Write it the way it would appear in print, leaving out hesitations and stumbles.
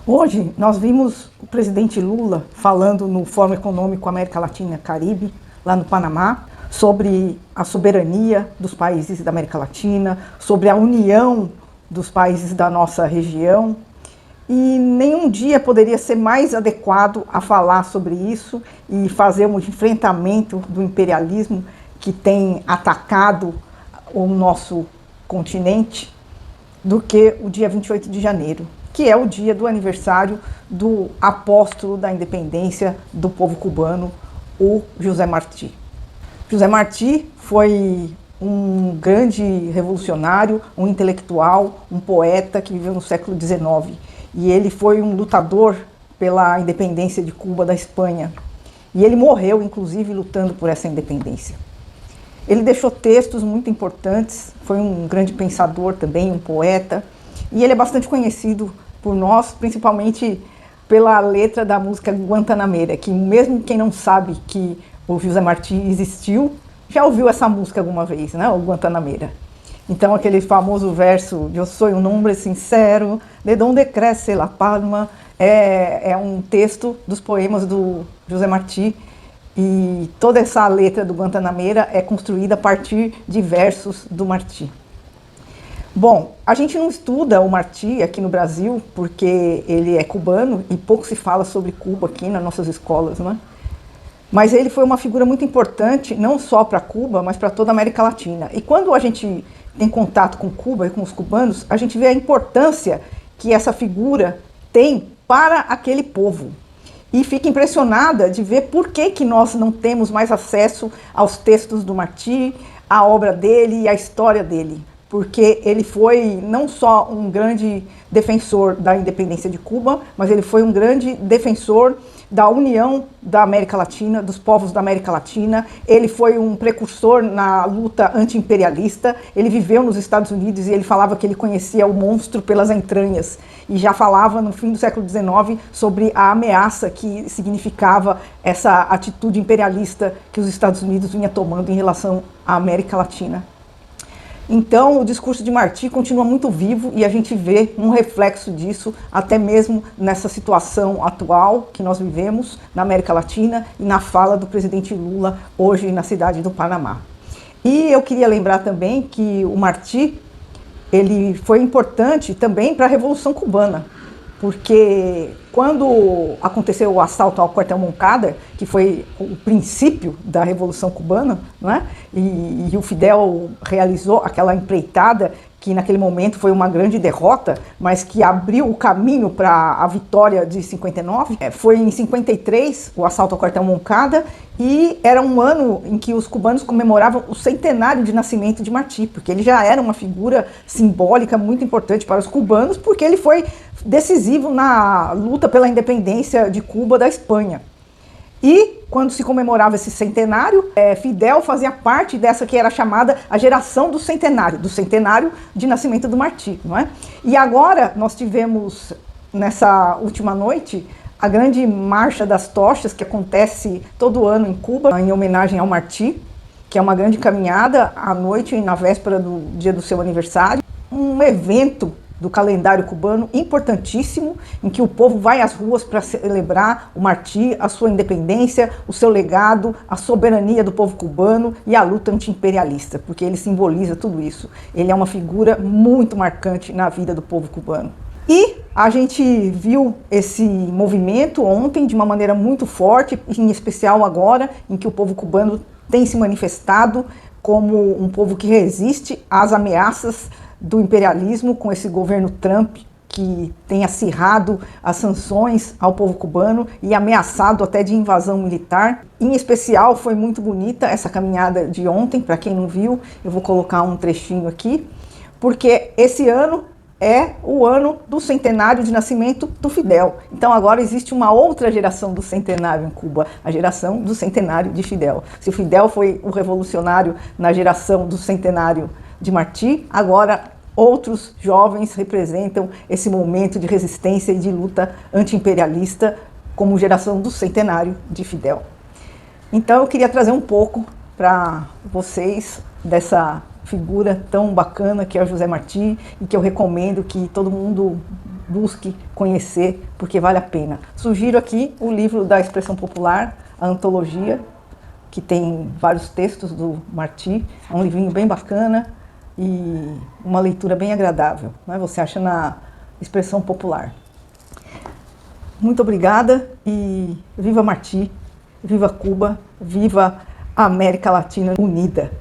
Hoje nós vimos o presidente Lula falando no Fórum Econômico América Latina e Caribe, lá no Panamá, sobre a soberania dos países da América Latina, sobre a união dos países da nossa região. E nenhum dia poderia ser mais adequado a falar sobre isso e fazer um enfrentamento do imperialismo que tem atacado o nosso continente do que o dia 28 de janeiro, que é o dia do aniversário do apóstolo da independência do povo cubano, o José Martí. José Martí foi um grande revolucionário, um intelectual, um poeta que viveu no século XIX. E ele foi um lutador pela independência de Cuba da Espanha. E ele morreu, inclusive, lutando por essa independência. Ele deixou textos muito importantes, foi um grande pensador também, um poeta. E ele é bastante conhecido por nós, principalmente pela letra da música Guantanameira, que mesmo quem não sabe que o José Martí existiu, já ouviu essa música alguma vez, né? O Guantanameira. Então aquele famoso verso "Eu sou um homem sincero, de donde cresce la palma", é um texto dos poemas do José Martí, e toda essa letra do Guantanameira é construída a partir de versos do Martí. Bom, a gente não estuda o Martí aqui no Brasil porque ele é cubano e pouco se fala sobre Cuba aqui nas nossas escolas, né? Mas ele foi uma figura muito importante, não só para Cuba, mas para toda a América Latina. E quando a gente tem contato com Cuba e com os cubanos, a gente vê a importância que essa figura tem para aquele povo. E fica impressionada de ver por que nós não temos mais acesso aos textos do Martí, à obra dele e à história dele. Porque ele foi não só um grande defensor da independência de Cuba, mas ele foi um grande defensor da união da América Latina, dos povos da América Latina. Ele foi um precursor na luta anti-imperialista. Ele viveu nos Estados Unidos e ele falava que ele conhecia o monstro pelas entranhas. E já falava no fim do século XIX sobre a ameaça que significava essa atitude imperialista que os Estados Unidos vinha tomando em relação à América Latina. Então, o discurso de Martí continua muito vivo e a gente vê um reflexo disso até mesmo nessa situação atual que nós vivemos na América Latina e na fala do presidente Lula hoje na cidade do Panamá. E eu queria lembrar também que o Martí, ele foi importante também para a Revolução Cubana, porque quando aconteceu o assalto ao quartel Moncada, que foi o princípio da Revolução Cubana, não é? E o Fidel realizou aquela empreitada que naquele momento foi uma grande derrota, mas que abriu o caminho para a vitória de 59. Foi em 53 o assalto ao quartel Moncada, e era um ano em que os cubanos comemoravam o centenário de nascimento de Martí, porque ele já era uma figura simbólica muito importante para os cubanos, porque ele foi decisivo na luta pela independência de Cuba da Espanha. E quando se comemorava esse centenário, Fidel fazia parte dessa que era chamada a geração do centenário de nascimento do Martí, não é? E agora nós tivemos, nessa última noite, a grande Marcha das Tochas, que acontece todo ano em Cuba, em homenagem ao Martí, que é uma grande caminhada à noite, na véspera do dia do seu aniversário. Um evento do calendário cubano importantíssimo, em que o povo vai às ruas para celebrar o Martí, a sua independência, o seu legado, a soberania do povo cubano e a luta anti-imperialista, porque ele simboliza tudo isso. Ele é uma figura muito marcante na vida do povo cubano. E a gente viu esse movimento ontem de uma maneira muito forte, em especial agora, em que o povo cubano tem se manifestado como um povo que resiste às ameaças do imperialismo, com esse governo Trump que tem acirrado as sanções ao povo cubano e ameaçado até de invasão militar. Em especial, foi muito bonita essa caminhada de ontem, para quem não viu, eu vou colocar um trechinho aqui, porque esse ano é o ano do centenário de nascimento do Fidel. Então agora existe uma outra geração do centenário em Cuba, a geração do centenário de Fidel. Se o Fidel foi o revolucionário na geração do centenário de Martí, agora outros jovens representam esse momento de resistência e de luta anti-imperialista como geração do centenário de Fidel. Então eu queria trazer um pouco para vocês dessa figura tão bacana que é o José Martí, e que eu recomendo que todo mundo busque conhecer, porque vale a pena. Sugiro aqui o livro da Expressão Popular, a antologia, que tem vários textos do Martí. É um livrinho bem bacana e uma leitura bem agradável, né? Você acha na Expressão Popular. Muito obrigada e viva Martí, viva Cuba, viva a América Latina unida.